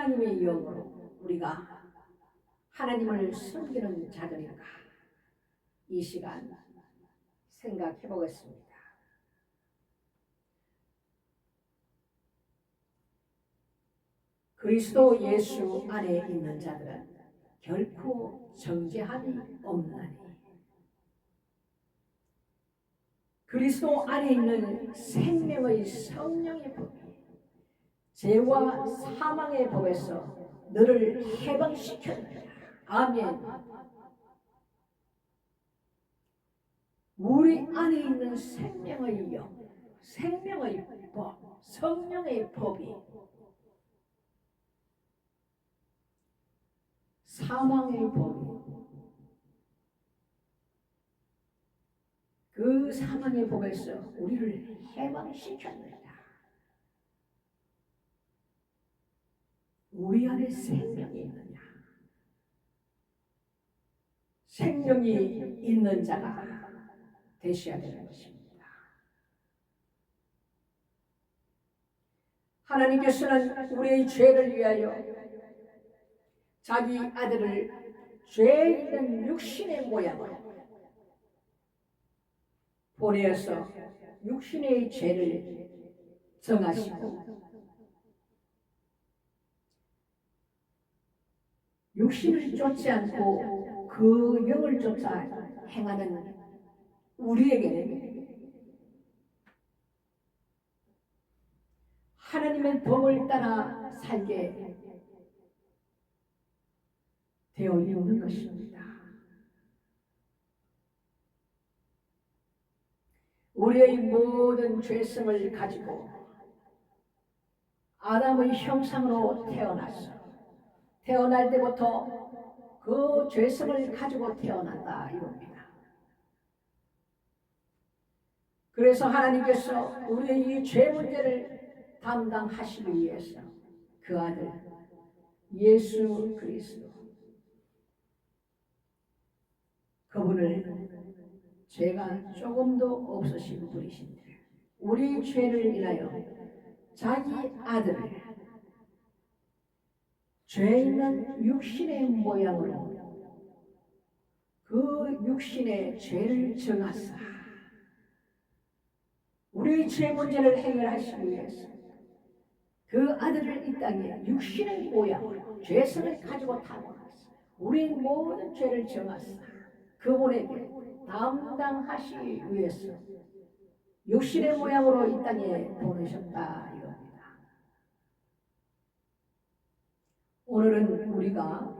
하나님의 영으로 우리가 하나님을 섬기는 자들인가? 이 시간 생각해 보겠습니다. 그리스도 예수 안에 있는 자들은 결코 정죄함이 없나니 그리스도 안에 있는 생명의 성령의 법이 죄와 사망의 법에서 너를 해방시켰느냐. 아멘. 우리 안에 있는 생명의 영, 생명의 법, 성령의 법이 사망의 법이 그 사망의 법에서 우리를 해방시켰느냐. 우리 안에 생명이 있느냐. 생명이 있는 자가 되셔야 되는 것입니다. 하나님께서는 우리의 죄를 위하여 자기 아들을 죄 있는 육신의 모양으로 보내어서 육신의 죄를 정하시고 육신을 쫓지 않고 그 영을 쫓아 행하는 우리에게는 하나님의 법을 따라 살게 되어 있는 것입니다. 우리의 모든 죄성을 가지고 아담의 형상으로 태어날 때부터 그 죄성을 가지고 태어난다 이겁니다. 그래서 하나님께서 우리의 이 죄 문제를 담당하시기 위해서 그 아들 예수 그리스도 그분을 죄가 조금도 없으신 분이신데 우리 죄를 인하여 자기 아들을 죄 있는 육신의 모양으로 그 육신의 죄를 정하사 우리의 죄 문제를 해결하시기 위해서 그 아들을 이 땅에 육신의 모양으로 죄성을 가지고 타고나서 우리의 모든 죄를 정하사 그분에게 담당하시기 위해서 육신의 모양으로 이 땅에 보내셨다 이겁니다. 오늘은 우리가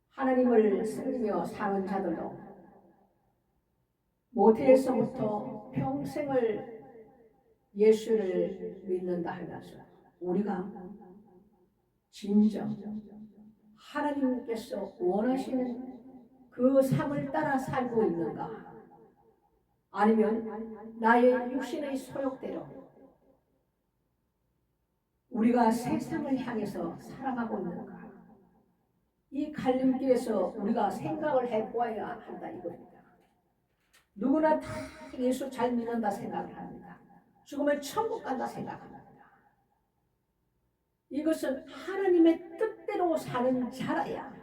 하나님을 섬기며 사는 자들로 모태에서부터 평생을 예수를 믿는다 하면서 우리가 진정 하나님께서 원하시는 그 삶을 따라 살고 있는가? 아니면 나의 육신의 소욕대로 우리가 세상을 향해서 살아가고 있는가? 이 갈림길에서 우리가 생각을 해보아야 한다 이겁니다. 누구나 다 예수 잘 믿는다 생각을 합니다. 죽으면 천국 간다 생각합니다. 이것은 하나님의 뜻대로 사는 자라야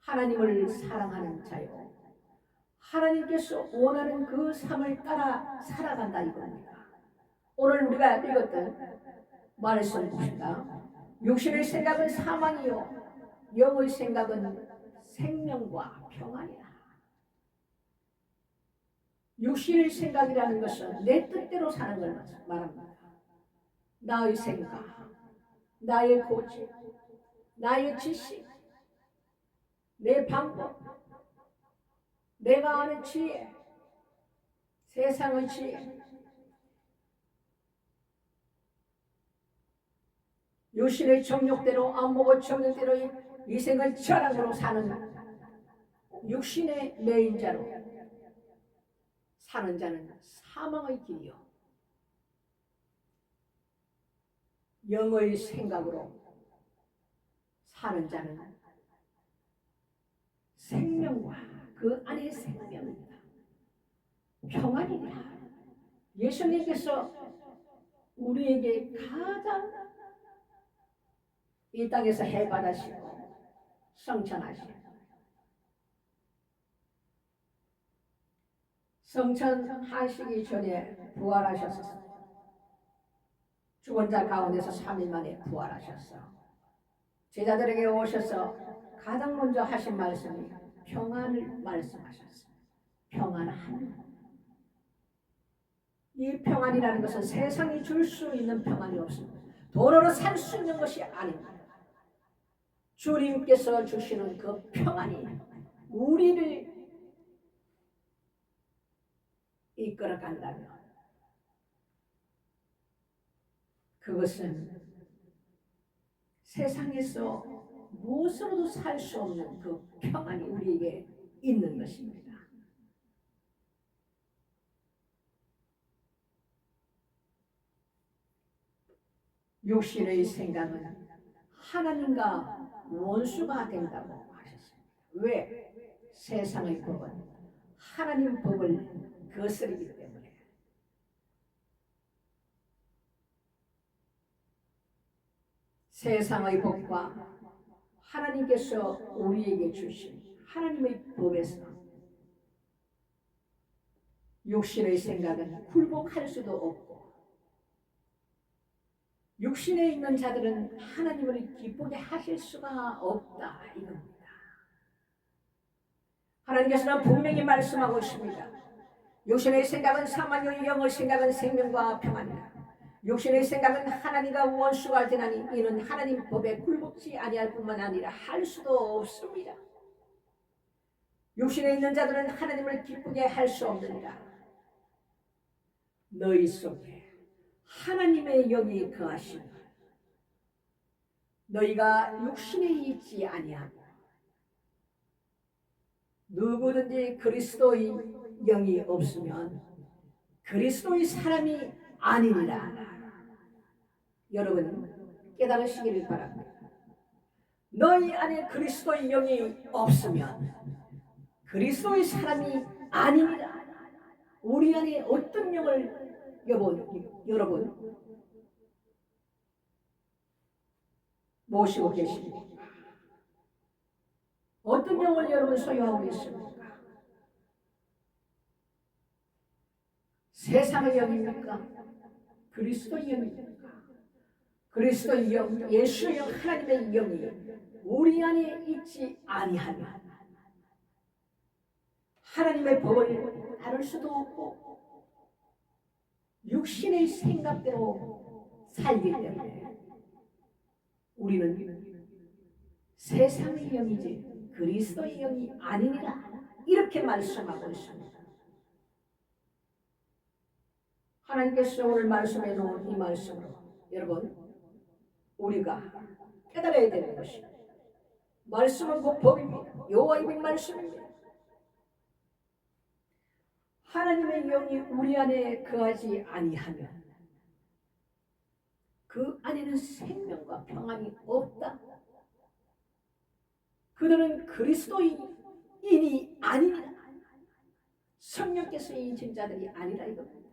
하나님을 사랑하는 자요 하나님께서 원하는 그 삶을 따라 살아간다 이겁니다. 오늘 우리가 읽었던 말씀 봅시다. 육신의 생각은 사망이요 영의 생각은 생명과 평안이라. 육신의 생각이라는 것은 내 뜻대로 사는 걸 말합니다. 나의 생각, 나의 고집, 나의 지식, 내 방법, 내가 아는 지혜, 세상의 지혜, 육신의 정욕대로 안목의 정욕대로 이 생을 자랑으로 사는 육신의 매인자로 사는 자는 사망의 길이요 영의 생각으로 사는 자는 생명과 그 안에 생명입니다. 평안이다. 예수님께서 우리에게 가장 이 땅에서 해받으시고 성천하시고 성천하시기 전에 부활하셨습니다. 죽은 자 가운데서 3일 만에 부활하셨어. 제자들에게 오셔서 가장 먼저 하신 말씀이 평안을 말씀하셨어요. 평안함. 이 평안이라는 것은 세상이 줄 수 있는 평안이 없습니다. 돈으로 살 수 있는 것이 아닙니다. 주님께서 주시는 그 평안이 우리를 이끌어간다면 그것은 세상에서 무엇으로도 살 수 없는 그 평안이 우리에게 있는 것입니다. 육신의 생각은 하나님과 원수가 된다고 하셨습니다. 왜? 세상의 법은 하나님 법을 거스르기 때문에. 세상의 법과 하나님께서 우리에게 주신 하나님의 법에서 육신의 생각은 굴복할 수도 없고 육신에 있는 자들은 하나님을 기쁘게 하실 수가 없다 이겁니다. 하나님께서는 분명히 말씀하고 있습니다. 육신의 생각은 사망이요 영의 생각은 생명과 평안이라. 육신의 생각은 하나님과 원수가 되나니 이는 하나님 법에 굴복지 아니할 뿐만 아니라 할 수도 없습니다. 육신에 있는 자들은 하나님을 기쁘게 할 수 없느니라. 너희 속에 하나님의 영이 거하시며 너희가 육신에 있지 아니하고 누구든지 그리스도의 영이 없으면 그리스도의 사람이 아니니라. 여러분 깨달으시기를 바랍니다. 너희 안에 그리스도의 영이 없으면 그리스도의 사람이 아니니라. 우리 안에 어떤 영을 여러분 모시고 계십니까? 어떤 영을 여러분 소유하고 있습니까? 세상의 영입니까? 그리스도의 영입니까? 그리스도의 영, 예수의 영, 하나님의 영이 우리 안에 있지 아니하면 하나님의 법을 다룰 수도 없고 육신의 생각대로 살기 때문에 우리는 세상의 영이지 그리스도의 영이 아니니라 이렇게 말씀하고 있습니다. 하나님께서 오늘 말씀해 놓은 이 말씀으로 여러분 우리가 깨달아야 되는 것입니다. 말씀은 곧 법입니다. 여호와의 말씀입니다. 하나님의 영이 우리 안에 거하지 아니하면 그 안에는 생명과 평안이 없다. 그들은 그리스도인이 아니라 성령께서 인친 자들이 아니라 이겁니다.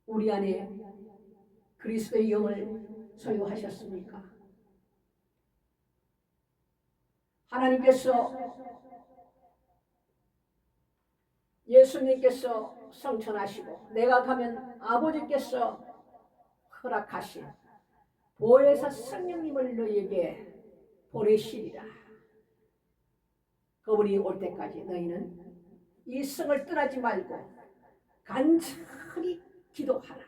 우리 안에 그리스도의 영을 소유하셨습니까? 하나님께서 예수님께서 성천하시고 내가 가면 아버지께서 허락하신 보혜사 성령님을 너희에게 보내시리라. 그분이 올 때까지 너희는 이 성을 떠나지 말고 간절히 기도하라.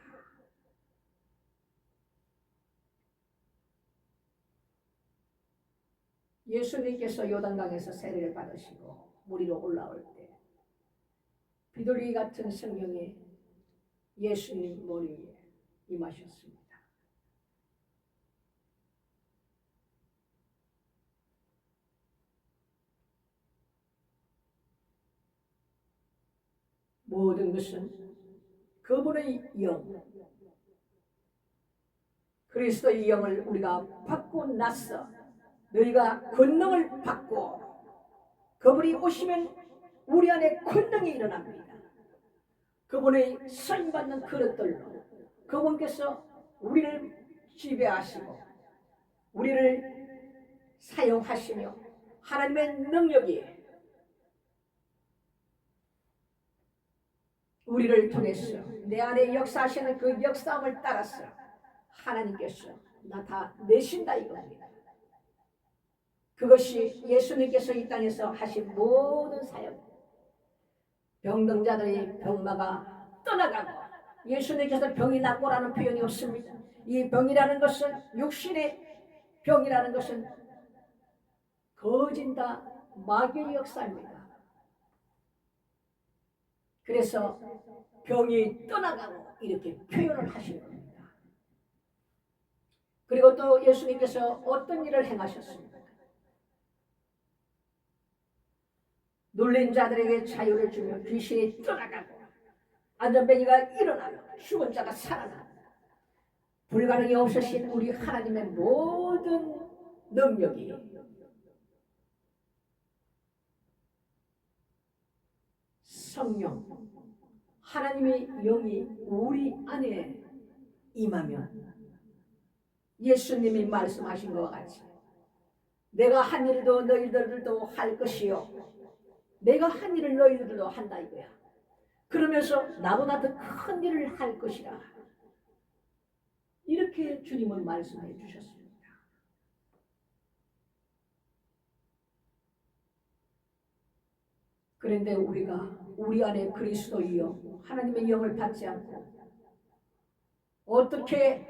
예수님께서 요단강에서 세례를 받으시고 물 위로 올라올 때 비둘기 같은 성령이 예수님 머리 위에 임하셨습니다. 모든 것은 그분의 영, 그리스도의 영을 우리가 받고 나서 너희가 권능을 받고 그분이 오시면 우리 안에 권능이 일어납니다. 그분의 쓰임받는 그릇들로 그분께서 우리를 지배하시고 우리를 사용하시며 하나님의 능력이 우리를 통해서 내 안에 역사하시는 그 역사함을 따라서 하나님께서 나타내신다 이겁니다. 그것이 예수님께서 이 땅에서 하신 모든 사역, 병든자들이 병마가 떠나가고 예수님께서 병이 낫고라는 표현이 없습니다. 이 병이라는 것은 육신의 병이라는 것은 거진다 마귀의 역사입니다. 그래서 병이 떠나가고 이렇게 표현을 하시는 겁니다. 그리고 또 예수님께서 어떤 일을 행하셨습니까? 눌린 자들에게 자유를 주며 귀신이 떠나가고 안전뱅이가 일어나고 죽은 자가 살아나고 불가능이 없으신 우리 하나님의 모든 능력이 성령 하나님의 영이 우리 안에 임하면 예수님이 말씀하신 것과 같이 내가 한 일도 너희들도 할 것이요 내가 한 일을 너희들도 한다 이거야. 그러면서 나보다 더 큰 일을 할 것이라 이렇게 주님은 말씀해 주셨습니다. 그런데 우리가 우리 안에 그리스도의 영 하나님의 영을 받지 않고 어떻게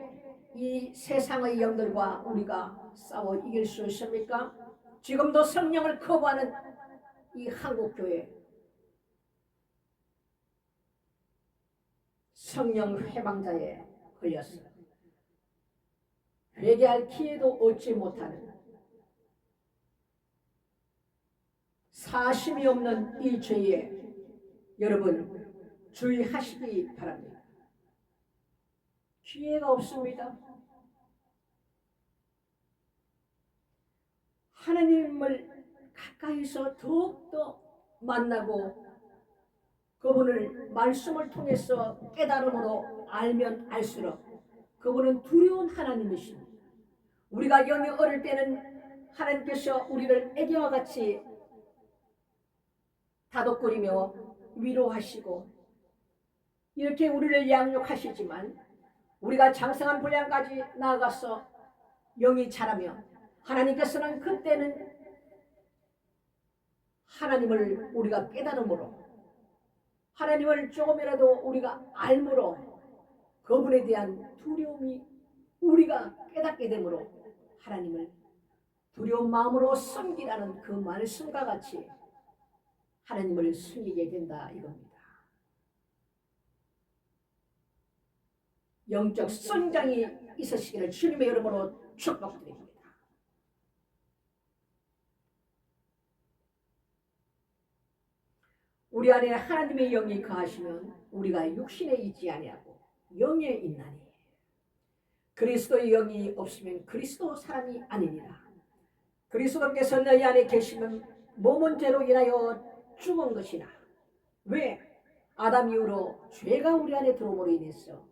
이 세상의 영들과 우리가 싸워 이길 수 있습니까? 지금도 성령을 거부하는 이 한국교회 성령 회방자에 걸렸어요. 회개할 기회도 얻지 못하는 사심이 없는 이 죄에 여러분 주의하시기 바랍니다. 기회가 없습니다. 하나님을 가까이서 더욱더 만나고 그분을 말씀을 통해서 깨달음으로 알면 알수록 그분은 두려운 하나님이십니다. 우리가 영이 어릴 때는 하나님께서 우리를 애기와 같이 다독거리며 위로하시고 이렇게 우리를 양육하시지만 우리가 장성한 분량까지 나아가서 영이 자라며 하나님께서는 그때는 하나님을 우리가 깨달음으로 하나님을 조금이라도 우리가 알므로 그분에 대한 두려움이 우리가 깨닫게 되므로 하나님을 두려운 마음으로 섬기라는 그 말씀과 같이 하나님을 섬기게 된다 이겁니다. 영적 성장이 있으시기를 주님의 이름으로 축복드립니다. 우리 안에 하나님의 영이 거하시면 우리가 육신에 있지 아니하고 영에 있나니 그리스도의 영이 없으면 그리스도 사람이 아니니라. 그리스도께서 너희 안에 계시면 몸은 죄로 인하여 죽은 것이나 왜? 아담 이후로 죄가 우리 안에 들어옴으로 인해서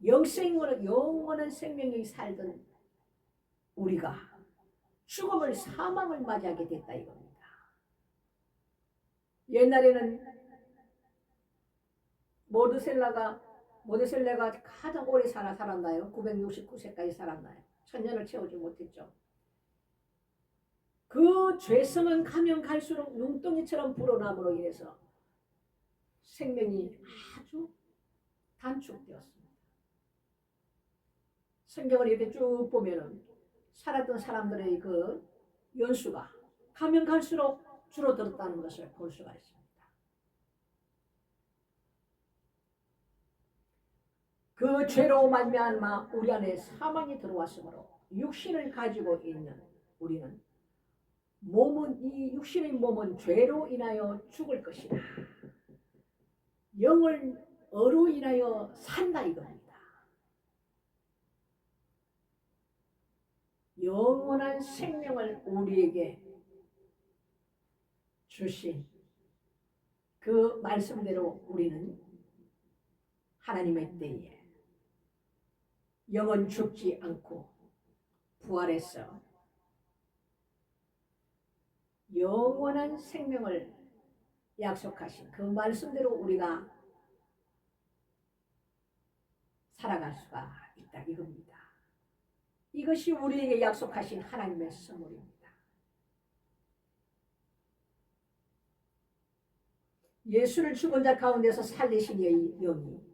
영원한 생명이 살던 우리가 죽음을 사망을 맞이하게 됐다 이겁니다. 옛날에는 모드셀라가 가장 오래 살았나요? 969세까지 살았나요? 1000년을 채우지 못했죠. 그 죄성은 가면 갈수록 눈덩이처럼 불어남으로 인해서 생명이 아주 단축되었습니다. 성경을 이렇게 쭉 보면은 살았던 사람들의 그 연수가 가면 갈수록 줄어들었다는 것을 볼 수가 있습니다. 그 죄로 말미암아 우리 안에 사망이 들어왔으므로 육신을 가지고 있는 우리는 이 육신의 몸은 죄로 인하여 죽을 것이다. 영으로 인하여 산다 이겁니다. 영원한 생명을 우리에게 주신 그 말씀대로 우리는 하나님의 때에 영은 죽지 않고 부활해서 영원한 생명을 약속하신 그 말씀대로 우리가 살아갈 수가 있다 이겁니다. 이것이 우리에게 약속하신 하나님의 선물입니다. 예수를 죽은 자 가운데서 살리신 영이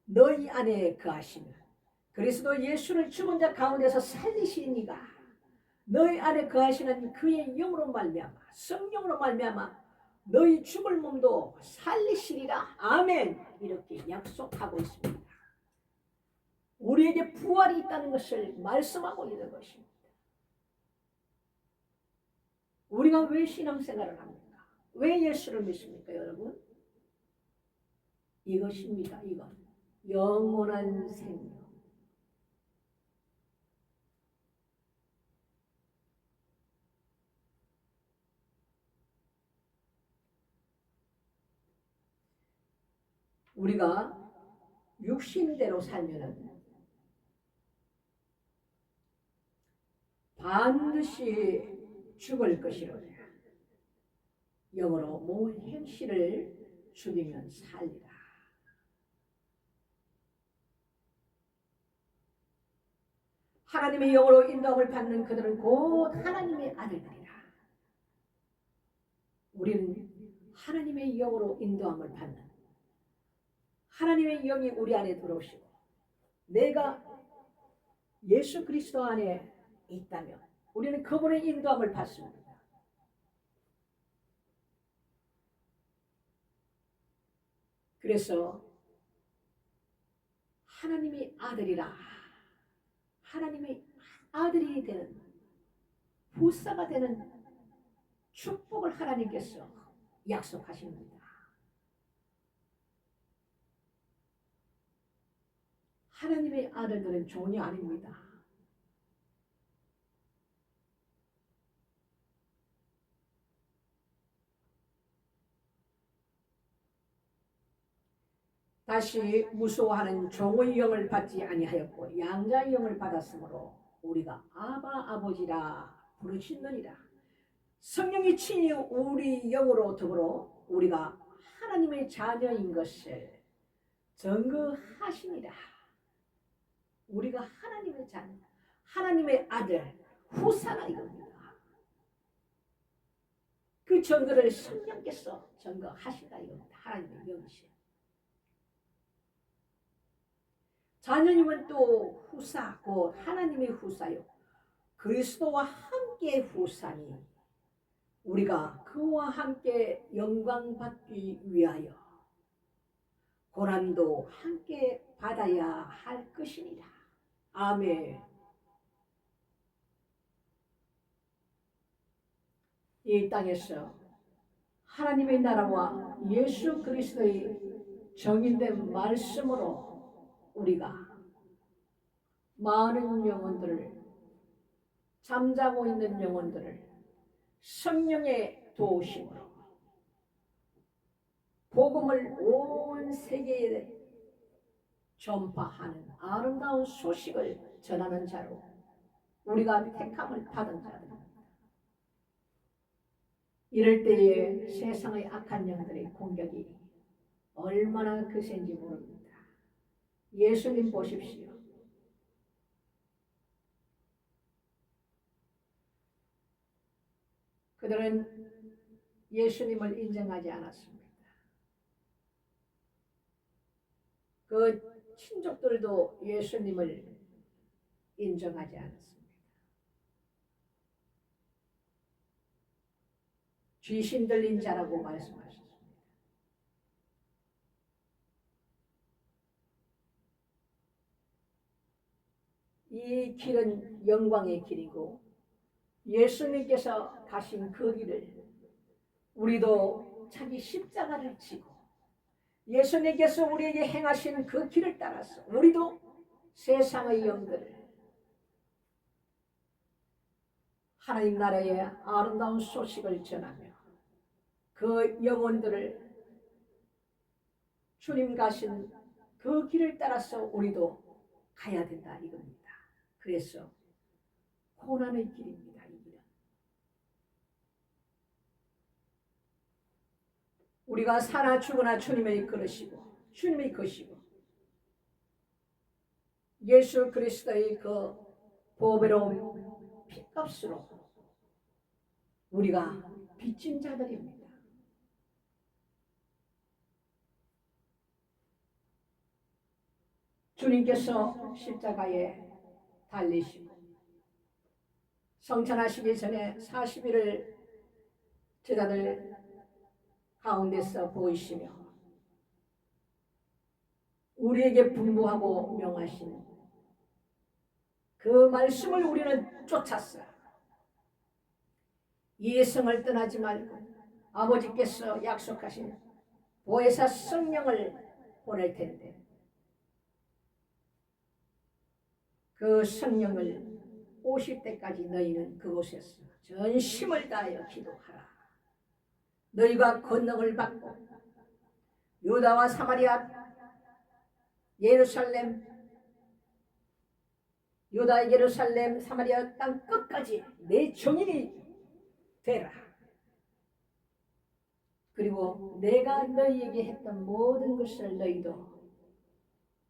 너희 안에 거하시면, 그리스도 예수를 죽은 자 가운데서 살리신 이가 너희 안에 거하시는 그의 영으로 말미암아, 성령으로 말미암아 너희 죽을 몸도 살리시리라. 아멘. 이렇게 약속하고 있습니다. 우리에게 부활이 있다는 것을 말씀하고 있는 것입니다. 우리가 왜 신앙생활을 합니까? 왜 예수를 믿습니까, 여러분? 이것입니다. 이것. 영원한 생명. 우리가 육신대로 살면은 반드시 죽을 것이로다. 영어로 몸 행실을 죽이면 살리라. 하나님의 영으로 인도함을 받는 그들은 곧 하나님의 아들들이라. 우리는 하나님의 영으로 인도함을 받는, 하나님의 영이 우리 안에 들어오시고 내가 예수 그리스도 안에 있다면 우리는 그분의 인도함을 받습니다. 그래서 하나님의 아들이라, 하나님의 아들이 되는, 후사가 되는 축복을 하나님께서 약속하십니다. 하나님의 아들들은 종이 아닙니다. 다시 무서워하는 종의 영을 받지 아니하였고 양자의 영을 받았으므로 우리가 아바 아버지라 부르짖느니라. 성령이 친히 우리 영으로 더불어 우리가 하나님의 자녀인 것을 증거하시니라. 우리가 하나님의 자녀, 하나님의 아들, 후사가 이겁니다. 그 증거를 성령께서 증거하시다 이겁니다. 하나님의 영이시여. 자녀님은 또 후사고 하나님의 후사요 그리스도와 함께 후사니 우리가 그와 함께 영광 받기 위하여 고난도 함께 받아야 할 것이니라. 아멘. 이 땅에서 하나님의 나라와 예수 그리스도의 정인된 말씀으로 우리가 많은 영혼들을, 잠자고 있는 영혼들을 성령의 도우심으로 복음을 온 세계에 전파하는 아름다운 소식을 전하는 자로 우리가 택함을 받은 자들입니다. 이럴 때에 세상의 악한 영들의 공격이 얼마나 거센지 모릅니다. 예수님 보십시오. 그들은 예수님을 인정하지 않았습니다. 그 친족들도 예수님을 인정하지 않았습니다. 귀신 들린 자라고 말씀하셨습니다. 이 길은 영광의 길이고 예수님께서 가신 그 길을 우리도 자기 십자가를 지고 예수님께서 우리에게 행하신 그 길을 따라서 우리도 세상의 영들을 하나님 나라의 아름다운 소식을 전하며 그 영혼들을 주님 가신 그 그 길을 따라서 우리도 가야 된다 이겁니다. 그래서 고난의 길입니다. 이 길은 우리가 사나 죽으나 주님의 그릇이고 주님의 것이고 예수 그리스도의 그 보배로운 피값으로 우리가 빚진 자들입니다. 주님께서 십자가에 달리시고 성천하시기 전에 40일을 제자들 가운데서 보이시며 우리에게 분부하고 명하신 그 말씀을 우리는 쫓았어요. 이 성을 떠나지 말고 아버지께서 약속하신 보혜사 성령을 보낼 텐데 그 성령을 오실 때까지 너희는 그곳에서 전심을 다하여 기도하라. 너희가 권능을 받고 유다와 사마리아 예루살렘 유다 예루살렘 사마리아 땅 끝까지 내 증인이 되라. 그리고 내가 너희에게 했던 모든 것을 너희도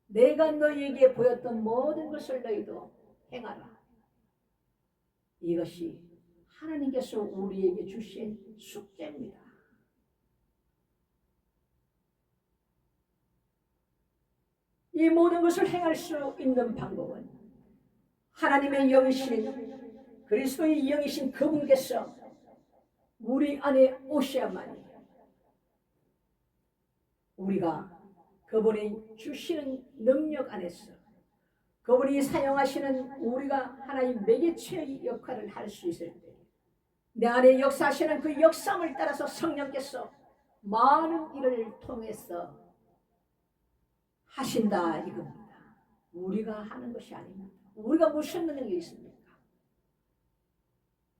내가 너희에게 보였던 모든 것을 너희도 행하라. 이것이 하나님께서 우리에게 주신 숙제입니다. 이 모든 것을 행할 수 있는 방법은 하나님의 영이신 그리스도의 영이신 그분께서 우리 안에 오셔야만이 우리가 그분이 주시는 능력 안에서 그분이 사용하시는 우리가 하나님 매개체의 역할을 할 수 있을 때 내 안에 역사하시는 그 역사함을 따라서 성령께서 많은 일을 통해서 하신다 이겁니다. 우리가 하는 것이 아닙니다. 우리가 무슨 능력이 있습니까?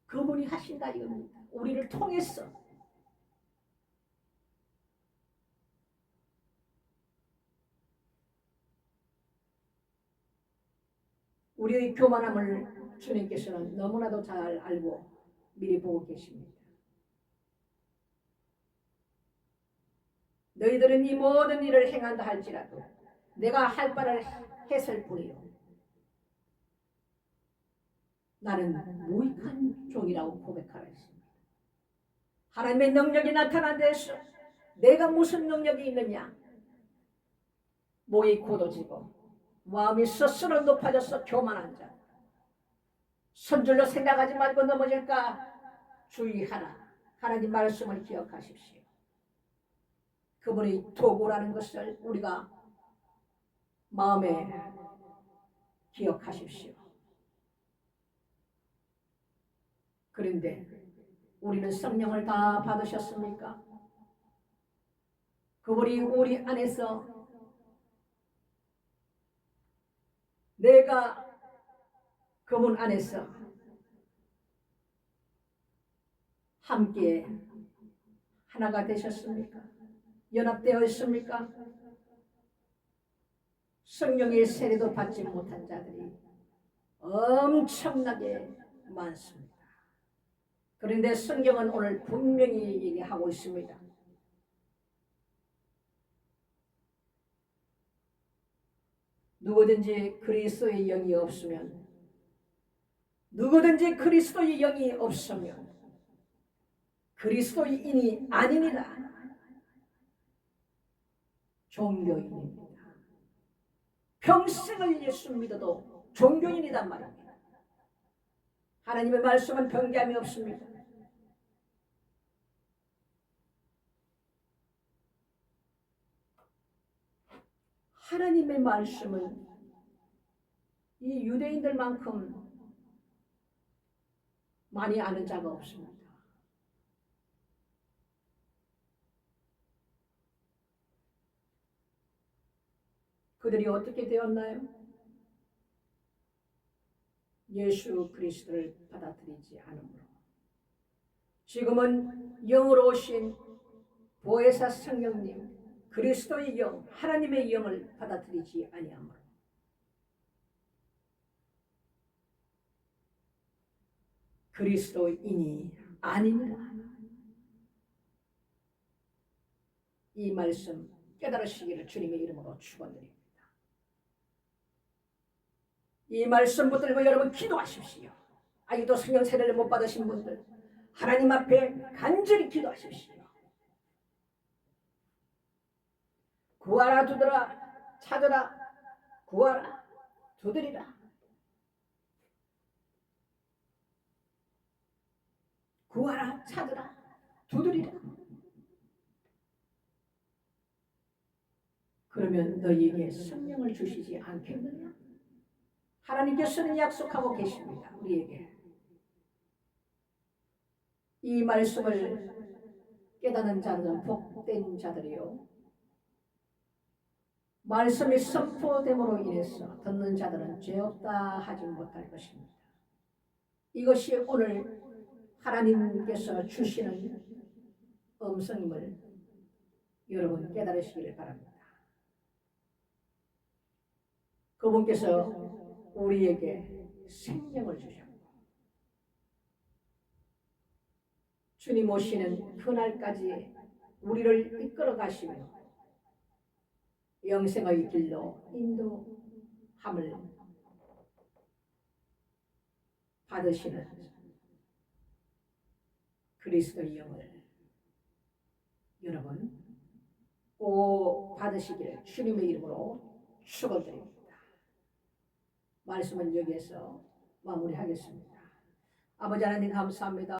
그분이 하신다 이겁니다. 우리를 통해서 우리의 교만함을 주님께서는 너무나도 잘 알고 미리 보고 계십니다. 너희들은 이 모든 일을 행한다 할지라도 내가 할 바를 했을 뿐이요 나는 무익한 종이라고 고백하라 했습니다. 하나님의 능력이 나타난 데서 내가 무슨 능력이 있느냐? 목이 곧어지고 마음이 스스로 높아져서 교만한 자 선줄로 생각하지 말고 넘어질까 주의하라. 하나님 말씀을 기억하십시오. 그분의 도구라는 것을 우리가 마음에 기억하십시오. 그런데 우리는 성령을 다 받으셨습니까? 그분이 우리 안에서 내가 그분 안에서 함께 하나가 되셨습니까? 연합되어 있습니까? 성령의 세례도 받지 못한 자들이 엄청나게 많습니다. 그런데 성경은 오늘 분명히 얘기하고 있습니다. 누구든지 그리스도의 영이 없으면 누구든지 그리스도의 영이 없으면 그리스도인이 아니니라. 종교인입니다. 평생을 예수 믿어도 종교인이란 말입니다. 하나님의 말씀은 변개함이 없습니다. 하나님의 말씀은 이 유대인들만큼 많이 아는 자가 없습니다. 그들이 어떻게 되었나요? 예수 그리스도를 받아들이지 않으므로. 지금은 영으로 오신 보혜사 성령님 그리스도의 영, 하나님의 영을 받아들이지 아니하므로 그리스도인이 아니니라. 이 말씀 깨달으시기를 주님의 이름으로 축원드립니다. 이 말씀 붙들고 여러분 기도하십시오. 아직도 성령 세례를 못 받으신 분들 하나님 앞에 간절히 기도하십시오. 구하라 두드라 찾으라 구하라 두드리라. 구하라 찾으라 두드리라. 그러면 너희에게 성령을 주시지 않겠느냐? 하나님께서는 약속하고 계십니다. 우리에게 이 말씀을 깨닫는 자들은 복된 자들이요 말씀이 선포됨으로 인해서 듣는 자들은 죄 없다 하지 못할 것입니다. 이것이 오늘 하나님께서 주시는 음성임을 여러분 깨달으시기를 바랍니다. 그분께서 우리에게 생명을 주셨고 주님 오시는 그날까지 우리를 이끌어 가시며 영생의 길로 인도함을 받으시는 그리스도의 영을 여러분 꼭 받으시기를 주님의 이름으로 축원드립니다. 말씀은 여기에서 마무리하겠습니다. 아버지 하나님 감사합니다.